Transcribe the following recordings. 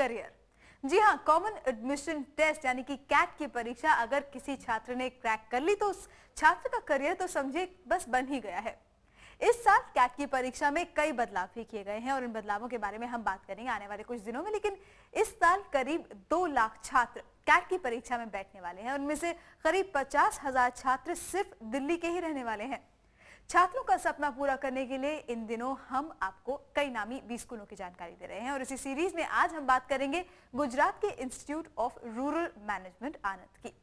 Career. जी हाँ, common admission test यानी कि कैट की परीक्षा अगर किसी छात्र ने क्रैक कर ली तो उस छात्र का करियर तो समझे बस बन ही गया है। इस साल कैट की परीक्षा में कई बदलाव भी किए गए हैं और इन बदलावों के बारे में हम बात करेंगे आने वाले कुछ दिनों में। लेकिन इस साल करीब 2 लाख छात्र कैट की परीक्षा में बैठने वाले हैं। उनमें से करीब 50,000 छात्र सिर्फ दिल्ली के ही रहने वाले हैं। छात्रों का सपना पूरा करने के लिए इन दिनों हम आपको कई नामी 20 स्कूलों की जानकारी दे रहे हैं और इसी सीरीज में आज हम बात करेंगे गुजरात के इंस्टीट्यूट ऑफ रूरल मैनेजमेंट आनंद की।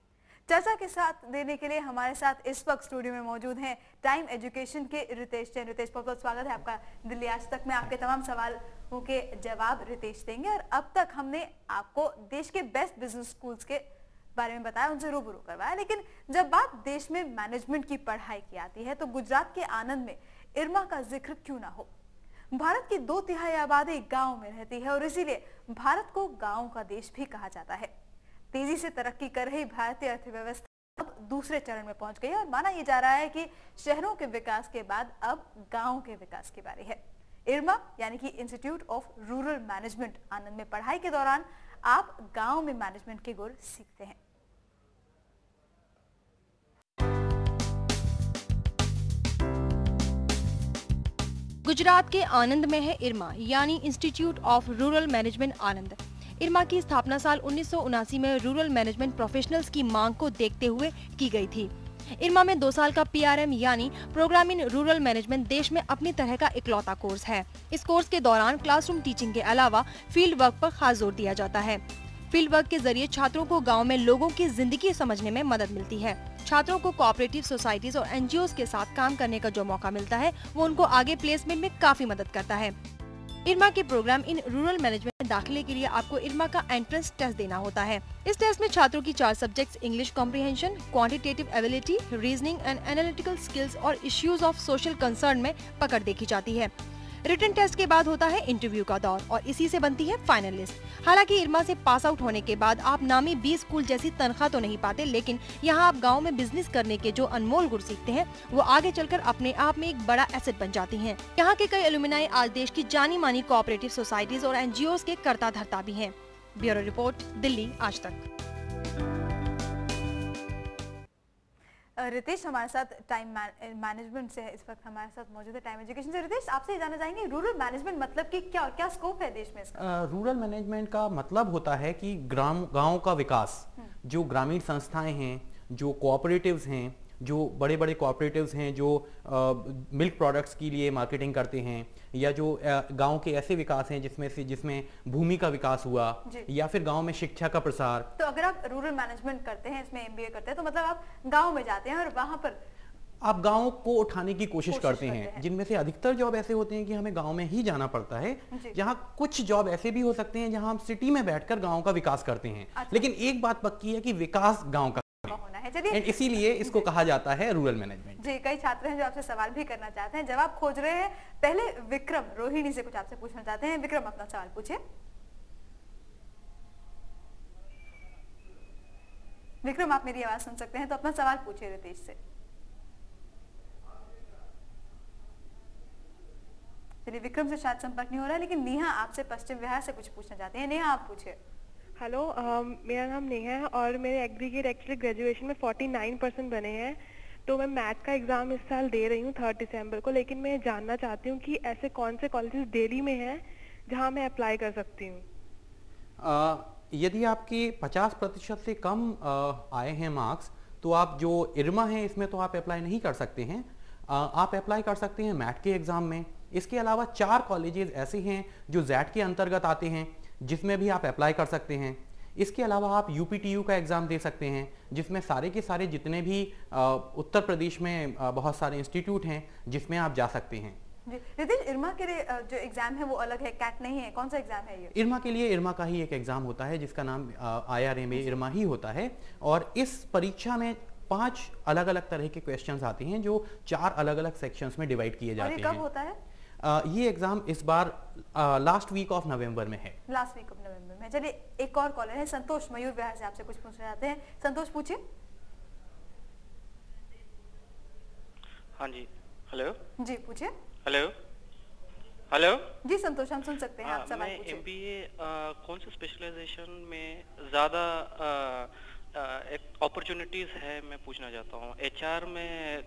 चर्चा के साथ देने के लिए हमारे साथ इस वक्त स्टूडियो में मौजूद हैं टाइम एजुकेशन के रितेश जैन। रितेश, बहुत बहुत स्वागत है आपका दिल्ली आज तक में। आपके तमाम सवालों के जवाब रितेश देंगे और अब तक हमने आपको देश के बेस्ट बिजनेस स्कूल्स के बारे में बताया, उनसे रूबरू करवाया। लेकिन जब बात देश में मैनेजमेंट की पढ़ाई की आती है तो गुजरात के आनंद में इरमा का जिक्र क्यों ना हो। भारत की 2/3 आबादी गांव में रहती है और इसीलिए भारत को गांव का देश भी कहा जाता है। तेजी से तरक्की कर रही भारतीय अर्थव्यवस्था अब दूसरे चरण में पहुंच गई है और माना यह जा रहा है कि शहरों के विकास के बाद अब गांव के विकास की बारी है। इरमा यानी कि इंस्टीट्यूट ऑफ रूरल मैनेजमेंट आनंद में पढ़ाई के दौरान आप गांव में मैनेजमेंट के गुर सीखते हैं। गुजरात के आनंद में है इरमा यानी इंस्टीट्यूट ऑफ रूरल मैनेजमेंट आनंद। इरमा की स्थापना साल 1979 में रूरल मैनेजमेंट प्रोफेशनल्स की मांग को देखते हुए की गई थी। इरमा में 2 साल का PRM यानी प्रोग्राम इन रूरल मैनेजमेंट देश में अपनी तरह का इकलौता कोर्स है। इस कोर्स के दौरान क्लासरूम टीचिंग के अलावा फील्ड वर्क पर खास जोर दिया जाता है। फील्ड वर्क के जरिए छात्रों को गाँव में लोगों की जिंदगी समझने में मदद मिलती है। छात्रों को कोऑपरेटिव सोसाइटीज और NGOs के साथ काम करने का जो मौका मिलता है वो उनको आगे प्लेसमेंट में काफी मदद करता है। इरमा के प्रोग्राम इन रूरल मैनेजमेंट में दाखिले के लिए आपको इरमा का एंट्रेंस टेस्ट देना होता है। इस टेस्ट में छात्रों की 4 subjects English comprehension, quantitative ability, reasoning and analytical skills और इश्यूज ऑफ सोशल कंसर्न में पकड़ देखी जाती है। रिटन टेस्ट के बाद होता है इंटरव्यू का दौर और इसी से बनती है फाइनल लिस्ट। हालांकि इरमा से पास आउट होने के बाद आप नामी 20 स्कूल जैसी तनख्वाह तो नहीं पाते, लेकिन यहाँ आप गांव में बिजनेस करने के जो अनमोल गुण सीखते हैं वो आगे चलकर अपने आप में एक बड़ा एसेट बन जाती हैं। यहाँ के कई एलुमनाई आज देश की जानी मानी कोऑपरेटिव सोसाइटीज और NGOs के करता धरता भी हैं। ब्यूरो रिपोर्ट, दिल्ली आज तक। रितेश हमारे साथ टाइम मैनेजमेंट से इस वक्त हमारे साथ मौजूद है टाइम एजुकेशन से। रितेश, आपसे जानना चाहेंगे रूरल मैनेजमेंट मतलब कि क्या स्कोप है देश में इसका? रूरल मैनेजमेंट का मतलब होता है कि गांव का विकास, जो ग्रामीण संस्थाएं हैं, जो कोऑपरेटिव्स हैं, जो बड़े बड़े कोऑपरेटिव्स हैं जो मिल्क प्रोडक्ट्स के लिए मार्केटिंग करते हैं, या जो गांव के ऐसे विकास हैं जिसमें भूमि का विकास हुआ, या फिर गांव में शिक्षा का प्रसार। तो अगर आप रूरल मैनेजमेंट करते हैं, इसमें MBA करते हैं, तो मतलब आप गांव में जाते हैं और वहां पर आप गांव को उठाने की कोशिश करते हैं, जिनमें से अधिकतर जॉब ऐसे होते हैं कि हमें गांव में ही जाना पड़ता है। जहां कुछ जॉब ऐसे भी हो सकते हैं जहां हम सिटी में बैठकर गांव का विकास करते हैं। लेकिन एक बात पक्की है कि विकास गांव का होना है। चलिए, इसीलिए इसको कहा जाता है रूरल मैनेजमेंट। जी, कई छात्र हैं जो आपसे सवाल भी करना चाहते हैं, जवाब खोज रहे हैं। पहले विक्रम रोहिणी से कुछ आपसे पूछना चाहते हैं। विक्रम, अपना सवाल पूछिए। विक्रम, आप मेरी आवाज सुन सकते हैं तो अपना सवाल पूछिए रितेश से। चलिए, विक्रम से शायद संपर्क नहीं हो रहा है, लेकिन नेहा आपसे पश्चिम बिहार से कुछ पूछना चाहते हैं। नेहा, आप पूछिए। हेलो, मेरा नाम नेहा है और मेरे एग्रीगेट एक्चुअली ग्रेजुएशन में 49% बने हैं। तो मैं मैथ का एग्ज़ाम इस साल दे रही हूँ 3 दिसंबर को। लेकिन मैं जानना चाहती हूँ कि ऐसे कौन से कॉलेजेस दिल्ली में हैं जहाँ मैं अप्लाई कर सकती हूँ। यदि आपके 50% से कम आए हैं मार्क्स, तो आप जो इरमा है इसमें तो आप अप्लाई नहीं कर सकते हैं। आप अप्लाई कर सकते हैं मैथ के एग्ज़ाम में। इसके अलावा 4 कॉलेजेस ऐसे हैं जो जैट के अंतर्गत आते हैं, जिसमें भी आप अप्लाई कर सकते हैं। इसके अलावा आप UPTU का एग्ज़ाम दे सकते हैं, जिसमें सारे के सारे जितने भी उत्तर प्रदेश में बहुत सारे इंस्टीट्यूट हैं जिसमें आप जा सकते हैं। जी, इरमा के लिए जो एग्जाम है वो अलग है, कैट नहीं है। कौन सा एग्जाम है ये? इरमा के लिए इरमा का ही एक एग्ज़ाम होता है जिसका नाम IRMA इरमा ही होता है। और इस परीक्षा में 5 अलग अलग तरह के क्वेश्चंस आते हैं जो 4 अलग अलग सेक्शंस में डिवाइड किए जाते हैं। कब होता है? ये एग्जाम इस बार लास्ट वीक ऑफ नवंबर में है। लास्ट वीक ऑफ नवंबर में। चलिए, एक और कॉलर है संतोष मयूर विहार से, आपसे कुछ पूछना चाहते हैं। संतोष, पूछिए। हाँ जी, हेलो। जी, पूछिए। हेलो, हेलो जी संतोष, हम सुन सकते हैं, आप सवाल मैं पूछिए। एमबीए कौन से स्पेशलाइजेशन में ज़्यादा एक अपॉर्चुनिटीज़ है मैं पूछना चाहता हूँ। एचआर में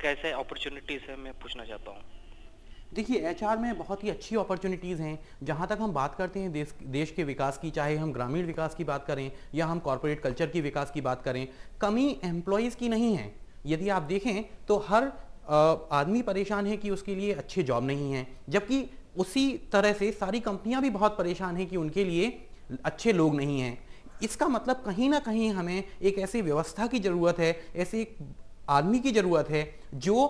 कैसे अपॉर्चुनिटीज़ है मैं पूछना चाहता हूँ। देखिए एचआर में बहुत ही अच्छी अपॉर्चुनिटीज़ हैं। जहाँ तक हम बात करते हैं देश के विकास की, चाहे हम ग्रामीण विकास की बात करें या हम कॉरपोरेट कल्चर की विकास की बात करें, कमी एम्प्लॉयज़ की नहीं है। यदि आप देखें तो हर आदमी परेशान है कि उसके लिए अच्छे जॉब नहीं है, जबकि उसी तरह से सारी कंपनियां भी बहुत परेशान हैं कि उनके लिए अच्छे लोग नहीं हैं। इसका मतलब कहीं ना कहीं हमें एक ऐसी व्यवस्था की ज़रूरत है, ऐसे एक आदमी की ज़रूरत है जो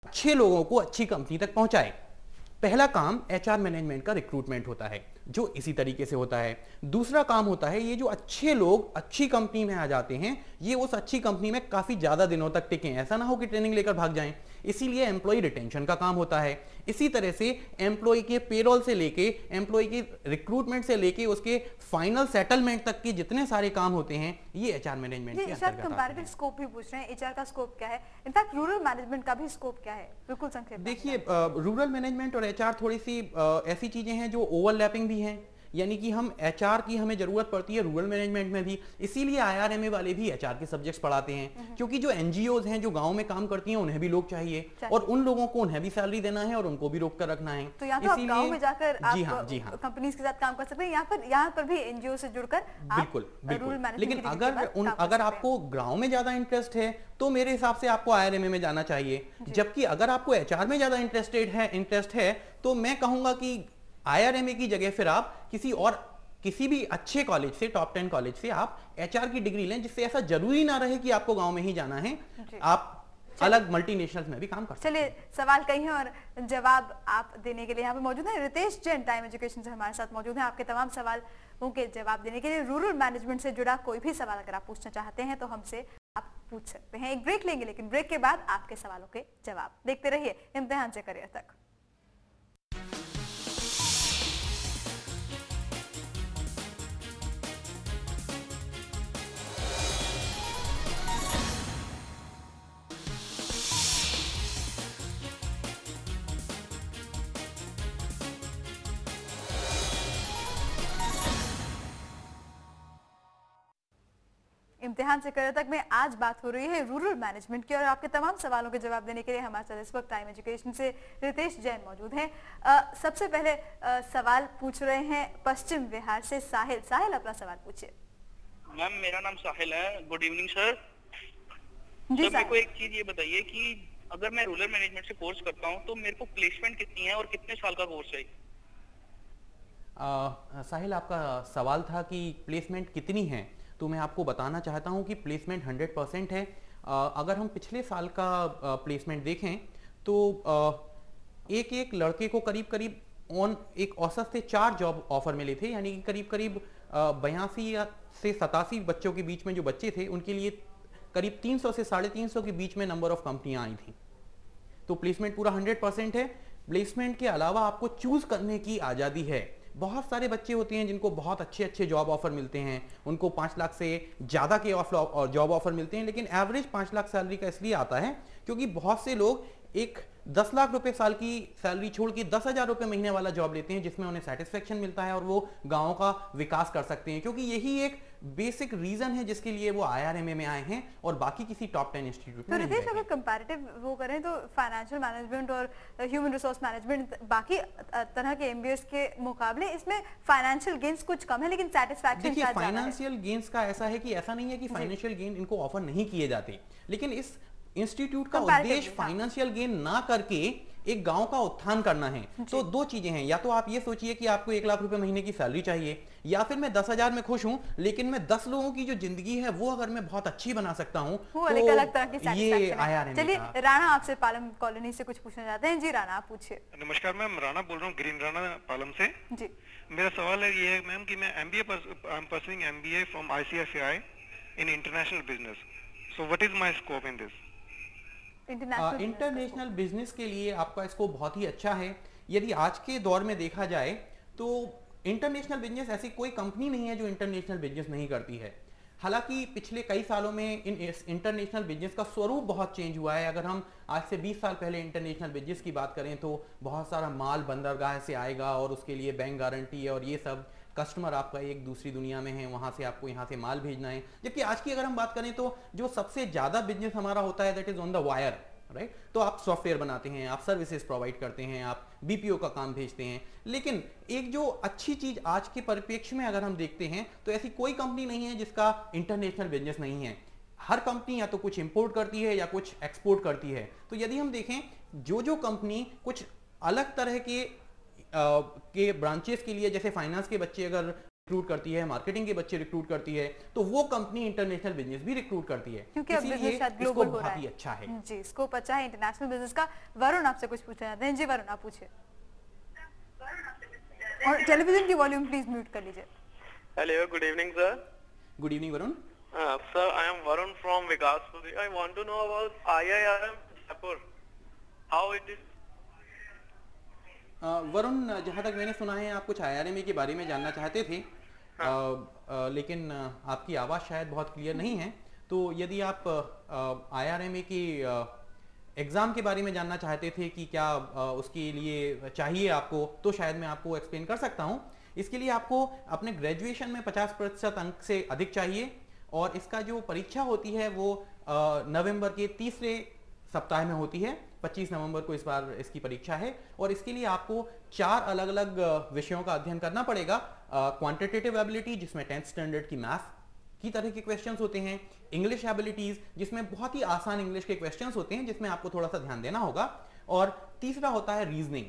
अच्छे लोगों को अच्छी कंपनी तक पहुंचाए। पहला काम एचआर मैनेजमेंट का रिक्रूटमेंट होता है, जो इसी तरीके से होता है। दूसरा काम होता है ये जो अच्छे लोग अच्छी कंपनी में आ जाते हैं, ये उस अच्छी कंपनी में काफी ज्यादा दिनों तक टिकें, ऐसा ना हो कि ट्रेनिंग लेकर भाग जाएं। इसीलिए एम्प्लॉय रिटेंशन का काम होता है। इसी तरह से एम्प्लॉय के पेरोल से लेके, एम्प्लॉय के रिक्रूटमेंट से लेके उसके फाइनल सेटलमेंट तक के जितने सारे काम होते हैं, ये एचआर मैनेजमेंट के अंतर्गत आते कंपैरेटिव हैं। स्कोप भी पूछ रहे हैं, एचआर का स्कोप क्या है, इनफैक्ट रूरल मैनेजमेंट का भी स्कोप क्या है, बिल्कुल संक्षेप में देखिए रूरल मैनेजमेंट और एचआर थोड़ी सी ऐसी चीजें हैं जो ओवरलैपिंग भी हैं, यानी कि हम एचआर की हमें जरूरत पड़ती है रूरल मैनेजमेंट में भी। इसीलिए आईआरएमए वाले भी एचआर के सब्जेक्ट्स पढ़ाते हैं, क्योंकि जो एनजीओज हैं जो गांव में काम करती हैं उन्हें भी लोग चाहिए, और उन लोगों को उन्हें भी सैलरी देना है और उनको भी रोक कर रखना है। तो यहाँ तो आप गाँव में जाकर जी आप हाँ कंपनीज के साथ काम कर सकते हैं, यहाँ पर भी एनजीओ से जुड़कर बिल्कुल रूरल बिल्कुल। मैनेजमेंट लेकिन अगर आपको गांव में ज्यादा इंटरेस्ट है तो मेरे हिसाब से आपको आईआरएमए में जाना चाहिए, जबकि अगर आपको एचआर में ज्यादा इंटरेस्ट है तो मैं कहूंगा कि आईआरएमए की जगह फिर आप किसी भी अच्छे कॉलेज से, टॉप 10 कॉलेज से आप एचआर की डिग्री लें, जिससे ऐसा जरूरी ना रहे कि आपको गांव में ही जाना है, आप अलग मल्टीनेशनल्स में भी काम कर सकते हैं। चलिए सवाल कई हैं और जवाब आप देने के लिए यहाँ पे मौजूद हैं। रितेश जैन टाइम एजुकेशन से हमारे साथ मौजूद हैं। आपके तमाम सवालों के जवाब देने के लिए रूरल मैनेजमेंट से जुड़ा कोई भी सवाल अगर आप पूछना चाहते हैं तो हमसे आप पूछ सकते हैं। एक ब्रेक लेंगे, लेकिन ब्रेक के बाद आपके सवालों के जवाब देखते रहिए इम्तिहान से करियर तक। इम्तिहान से करियर तक में आज बात हो रही है रूरल मैनेजमेंट की, और आपके तमाम सवालों के जवाब देने के लिए हमारे साथ इस वक्त टाइम एजुकेशन से रितेश जैन मौजूद हैं। सबसे पहले सवाल पूछ रहे हैं पश्चिम बिहार से साहिल। साहिल अपना सवाल पूछिए। मैम मेरा नाम साहिल है। Good evening sir. जी सर मेरे को एक चीज ये बताइए कि अगर मैं रूरल मैनेजमेंट से कोर्स करता हूँ तो मेरे को प्लेसमेंट कितनी है और कितने साल का कोर्स है? साहिल, आपका सवाल था कि प्लेसमेंट कितनी है, तो मैं आपको बताना चाहता हूं कि प्लेसमेंट 100% है। अगर हम पिछले साल का प्लेसमेंट देखें तो एक लड़के को करीब एक औसत से 4 जॉब ऑफर मिले थे, यानी कि करीब 82 से 87 बच्चों के बीच में जो बच्चे थे उनके लिए करीब 300 से 350 के बीच में नंबर ऑफ कंपनियां आई थी। तो प्लेसमेंट पूरा 100% है। प्लेसमेंट के अलावा आपको चूज करने की आज़ादी है। बहुत सारे बच्चे होते हैं जिनको बहुत अच्छे जॉब ऑफर मिलते हैं, उनको 5 लाख से ज़्यादा के जॉब ऑफर मिलते हैं, लेकिन एवरेज 5 लाख सैलरी का इसलिए आता है क्योंकि बहुत से लोग एक 10 लाख रुपए साल की सैलरी छोड़ के 10,000 रुपए महीने वाला जॉब लेते हैं, जिसमें उन्हें सेटिस्फेक्शन मिलता है और वो गाँव का विकास कर सकते हैं। क्योंकि यही एक बेसिक रीजन है जिसके लिए वो आईआरएमए में आए हैं और बाकी किसी टॉप 10 इंस्टीट्यूट में तो नहीं रितेश, गए। अगर कंपैरेटिव वो करें तो फाइनेंशियल मैनेजमेंट और ह्यूमन रिसोर्स मैनेजमेंट बाकी तरह के एमबीएस के मुकाबले इसमें फाइनेंशियल गेन्स कुछ कम है, लेकिन सेटिस्फैक्शन देखिए ज्यादा है। फाइनेंशियल गेन्स का ऐसा है कि ऐसा नहीं है कि फाइनेंशियल गेन इनको ऑफर नहीं किए जाते, लेकिन इस इंस्टीट्यूट का उद्देश्य फाइनेंशियल गेन ना करके एक गांव का उत्थान करना है। तो 2 चीजें हैं, या तो आप ये सोचिए कि आपको 1 लाख रुपए महीने की सैलरी चाहिए, या फिर मैं 10,000 में खुश हूं लेकिन मैं 10 लोगों की जो जिंदगी है वो अगर मैं बहुत अच्छी बना सकता हूं वो तो अलग तरह की ये satisfaction है। आईआरएमए चलिए का। राणा आपसे पालम कॉलोनी से कुछ पूछना चाहते हैं। जी राणा, आप पूछिए। नमस्कार मैम, राणा बोल रहा हूँ, ग्रीन राणा पालम से। जी मेरा सवाल है ये मैम कि मैं pursuing MBA from ICICI in international business, so what is my scope in this? International business के लिए आपका स्कोप बहुत ही अच्छा है। यदि आज के दौर में देखा जाए तो इंटरनेशनल बिजनेस, ऐसी कोई कंपनी नहीं है जो इंटरनेशनल बिजनेस नहीं करती है। हालांकि पिछले कई सालों में इंटरनेशनल बिजनेस का स्वरूप बहुत चेंज हुआ है। अगर हम आज से 20 साल पहले इंटरनेशनल बिजनेस की बात करें तो बहुत सारा माल बंदरगाह से आएगा और उसके लिए बैंक गारंटी है और ये सब, कस्टमर आपका एक दूसरी दुनिया में है, वहां से आपको यहाँ से माल भेजना है। जबकि आज की अगर हम बात करें तो जो सबसे ज्यादा बिजनेस हमारा होता है that is on the wire, right. तो आप सॉफ्टवेयर बनाते हैं, आप सर्विसेज प्रोवाइड करते हैं, आप बीपीओ का काम भेजते हैं। लेकिन एक जो अच्छी चीज आज के परिप्रेक्ष्य में अगर हम देखते हैं तो ऐसी कोई कंपनी नहीं है जिसका इंटरनेशनल बिजनेस नहीं है। हर कंपनी या तो कुछ इंपोर्ट करती है या कुछ एक्सपोर्ट करती है। तो यदि हम देखें जो कंपनी कुछ अलग तरह के ब्रांचेस के लिए, जैसे फाइनेंस के बच्चे अगर रिक्रूट करती है, मार्केटिंग के बच्चे रिक्रूट करती है, तो वो कंपनी इंटरनेशनल बिजनेस भी रिक्रूट करती है, क्योंकि अब बिजनेस शायद ग्लोबल हो रहा है। अच्छा है जी, स्कोप अच्छा है इंटरनेशनल बिजनेस का। वरुण आपसे कुछ पूछना चाहते हैं। जी वरुण, आप पूछिए और टेलीविजन की वॉल्यूम प्लीज म्यूट कर लीजिए। Hello, good evening sir. Good evening Varun. Sir, I am Varun from Vikaspuri. I want to know about IIRM Jaipur, how it is. Varun, जहाँ तक मैंने सुना है आप कुछ IRMA के बारे में जानना चाहते थे। लेकिन आपकी आवाज़ शायद बहुत क्लियर नहीं है। तो यदि आप IRMA की एग्ज़ाम के बारे में जानना चाहते थे कि क्या उसके लिए चाहिए आपको, तो शायद मैं आपको एक्सप्लेन कर सकता हूँ। इसके लिए आपको अपने ग्रेजुएशन में 50% अंक से अधिक चाहिए और इसका जो परीक्षा होती है वो नवंबर के तीसरे सप्ताह में होती है। 25 नवंबर को इस बार इसकी परीक्षा है और इसके लिए आपको 4 अलग अलग विषयों का अध्ययन करना पड़ेगा। क्वांटिटेटिव एबिलिटी, जिसमें 10th स्टैंडर्ड की मैथ की तरह के क्वेश्चंस होते हैं। इंग्लिश एबिलिटीज, जिसमें बहुत ही आसान इंग्लिश के क्वेश्चंस होते हैं जिसमें आपको थोड़ा सा ध्यान देना होगा। और तीसरा होता है रीजनिंग।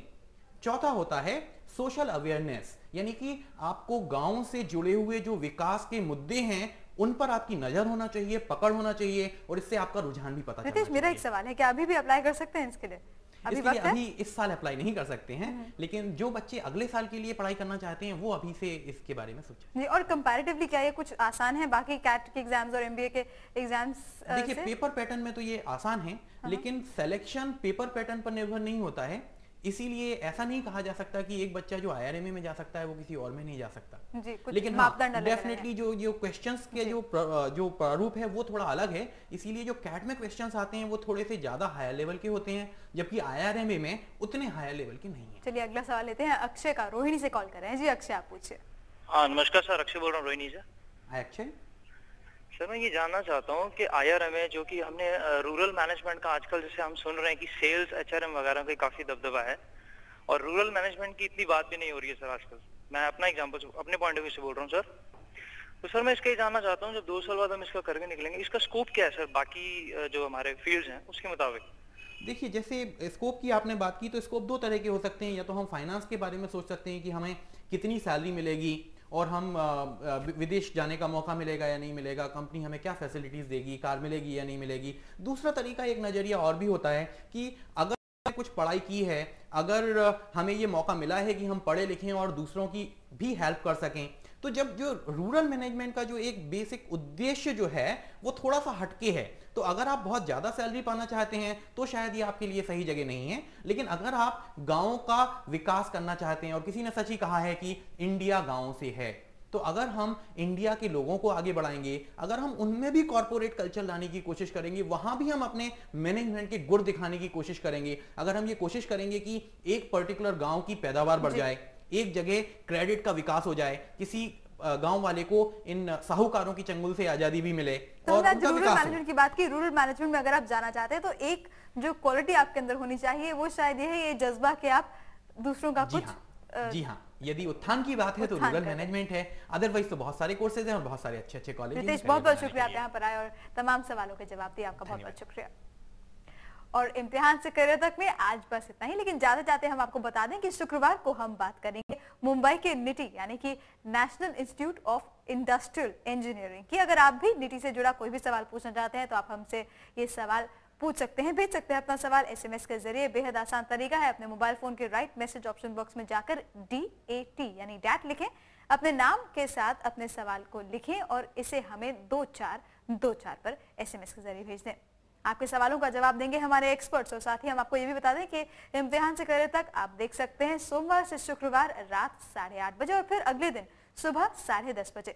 चौथा होता है सोशल अवेयरनेस, यानी कि आपको गांव से जुड़े हुए जो विकास के मुद्दे हैं उन पर आपकी नजर होना चाहिए, पकड़ होना चाहिए और इससे आपका रुझान भी पता चलना चाहिए। मेरा एक सवाल है, क्या अभी भी अप्लाई कर सकते हैं इसके लिए? अभी इस साल अप्लाई नहीं कर सकते हैं, लेकिन जो बच्चे अगले साल के लिए पढ़ाई करना चाहते हैं वो अभी से इसके बारे में सोचें। और कंपैरेटिवली क्या ये कुछ आसान है बाकी कैट के एग्जाम्स और एमबीए के एग्जाम्स? देखिए, पेपर पैटर्न में तो ये आसान है, लेकिन सिलेक्शन पेपर पैटर्न पर निर्भर नहीं होता है। इसीलिए ऐसा नहीं कहा जा सकता कि एक बच्चा जो IRMA में जा सकता है वो किसी और में नहीं जा सकता। जी, लेकिन डेफिनेटली जो क्वेश्चंस के जो प्रारूप है वो थोड़ा अलग है। इसीलिए जो कैट में क्वेश्चंस आते हैं वो थोड़े से ज्यादा हायर लेवल के होते हैं, जबकि IRMA में उतने हायर लेवल के नहीं है। चलिए अगला सवाल लेते हैं अक्षय का। रोहिणी से कॉल कर रहे हैं। जी अक्षय, आप पूछिए। हाँ नमस्कार सर, अक्षय बोल रहा हूँ रोहिणी से। अक्षय सर, मैं ये जानना चाहता हूँ कि IRMA जो कि हमने रूरल मैनेजमेंट का आजकल जैसे हम सुन रहे हैं कि सेल्स HRM वगैरह का काफी दबदबा है और रूरल मैनेजमेंट की इतनी बात भी नहीं हो रही है सर आजकल। मैं अपना एग्जांपल अपने पॉइंट ऑफ व्यू से बोल रहा हूँ सर। तो सर मैं इसका ये जानना चाहता हूँ, जब 2 साल बाद हम इसका करके निकलेंगे, इसका स्कोप क्या है सर बाकी जो हमारे फील्ड्स हैं उसके मुताबिक? देखिए, जैसे स्कोप की आपने बात की तो स्कोप 2 तरह के हो सकते हैं। या तो हम फाइनेंस के बारे में सोच सकते हैं कि हमें कितनी सैलरी मिलेगी और हम विदेश जाने का मौका मिलेगा या नहीं मिलेगा, कंपनी हमें क्या फैसिलिटीज देगी, कार मिलेगी या नहीं मिलेगी। दूसरा तरीका, एक नजरिया और भी होता है कि अगर कुछ पढ़ाई की है, अगर हमें ये मौका मिला है कि हम पढ़े लिखें और दूसरों की भी हेल्प कर सकें, तो जब जो रूरल मैनेजमेंट का जो एक बेसिक उद्देश्य जो है वो थोड़ा सा हटके है, तो अगर आप बहुत ज्यादा सैलरी पाना चाहते हैं तो शायद ये आपके लिए सही जगह नहीं है। लेकिन अगर आप गांव का विकास करना चाहते हैं, और किसी ने सच ही कहा है कि इंडिया गांव से है, तो अगर हम इंडिया के लोगों को आगे बढ़ाएंगे, अगर हम उनमें भी कॉर्पोरेट कल्चर लाने की कोशिश करेंगे, वहां भी हम अपने मैनेजमेंट के गुण दिखाने की कोशिश करेंगे, अगर हम ये कोशिश करेंगे कि एक पर्टिकुलर गांव की पैदावार बढ़ जाए, एक जगह क्रेडिट का विकास हो जाए, किसी गांव वाले को इन साहूकारों की चंगुल से आजादी भी मिले, तो और उनका रूरल मैनेजमेंट की बात की। रूरल मैनेजमेंट में अगर आप जाना चाहते हैं तो एक जो क्वालिटी आपके अंदर होनी चाहिए वो शायद ये है, ये जज्बा कि आप दूसरों का कुछ। जी हाँ, यदि उत्थान की बात है तो रूरल मैनेजमेंट है, अदरवाइज तो बहुत सारे कोर्सेज हैं और बहुत सारे अच्छे अच्छे कॉलेज हैं। रितेश, बहुत बहुत शुक्रिया आप यहाँ पर आए और तमाम सवालों के जवाब दिए, आपका बहुत बहुत शुक्रिया। और इम्तिहान से करियर तक में आज बस इतना ही, लेकिन जाते जाते हम आपको बता दें कि शुक्रवार को हम बात करेंगे मुंबई के निटी यानी कि national institute of industrial engineering की। अगर आप भी निटी से जुड़ा कोई भी सवाल पूछना चाहते हैं तो आप हमसे ये सवाल पूछ सकते हैं, भेज सकते हैं अपना सवाल SMS के जरिए। बेहद आसान तरीका है, अपने मोबाइल फोन के राइट मैसेज ऑप्शन बॉक्स में जाकर DAT यानी डैट लिखें, अपने नाम के साथ अपने सवाल को लिखें और इसे हमें 2424 पर SMS के जरिए भेज दें। आपके सवालों का जवाब देंगे हमारे एक्सपर्ट्स। और साथ ही हम आपको ये भी बता दें कि इम्तिहान से करियर तक आप देख सकते हैं सोमवार से शुक्रवार रात 8:30 बजे और फिर अगले दिन सुबह 10:30 बजे।